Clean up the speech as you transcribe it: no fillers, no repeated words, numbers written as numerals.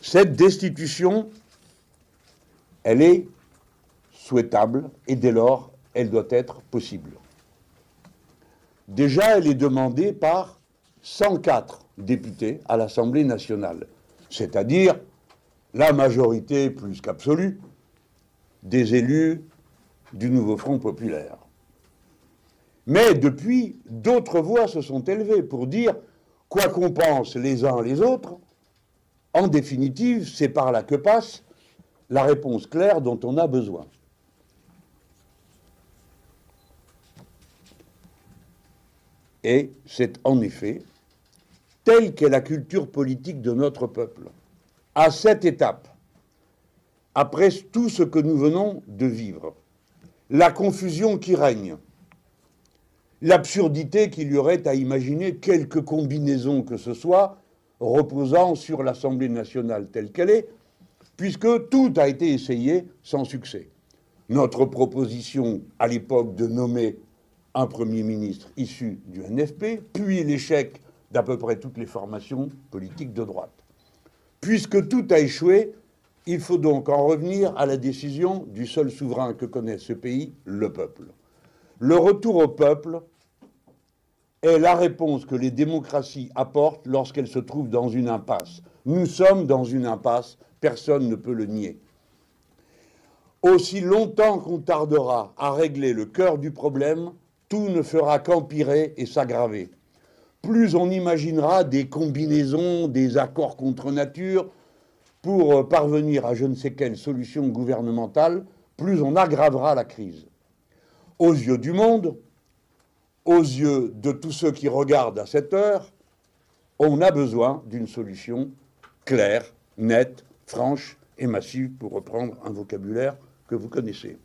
Cette destitution, elle est souhaitable et dès lors, elle doit être possible. Déjà, elle est demandée par 104 députés à l'Assemblée nationale, c'est-à-dire la majorité plus qu'absolue des élus du nouveau Front populaire. Mais depuis, d'autres voix se sont élevées pour dire, quoi qu'on pense les uns les autres, en définitive, c'est par là que passe la réponse claire dont on a besoin. Et c'est en effet, telle qu'est la culture politique de notre peuple, à cette étape, après tout ce que nous venons de vivre, la confusion qui règne, l'absurdité qu'il y aurait à imaginer quelque combinaison que ce soit reposant sur l'Assemblée nationale telle qu'elle est, puisque tout a été essayé sans succès. Notre proposition à l'époque de nommer un Premier ministre issu du NFP, puis l'échec d'à peu près toutes les formations politiques de droite. Puisque tout a échoué, il faut donc en revenir à la décision du seul souverain que connaît ce pays, le peuple. Le retour au peuple est la réponse que les démocraties apportent lorsqu'elles se trouvent dans une impasse. Nous sommes dans une impasse, personne ne peut le nier. Aussi longtemps qu'on tardera à régler le cœur du problème, tout ne fera qu'empirer et s'aggraver. Plus on imaginera des combinaisons, des accords contre nature pour parvenir à je ne sais quelle solution gouvernementale, plus on aggravera la crise. Aux yeux du monde, aux yeux de tous ceux qui regardent à cette heure, on a besoin d'une solution claire, nette, franche et massive, pour reprendre un vocabulaire que vous connaissez.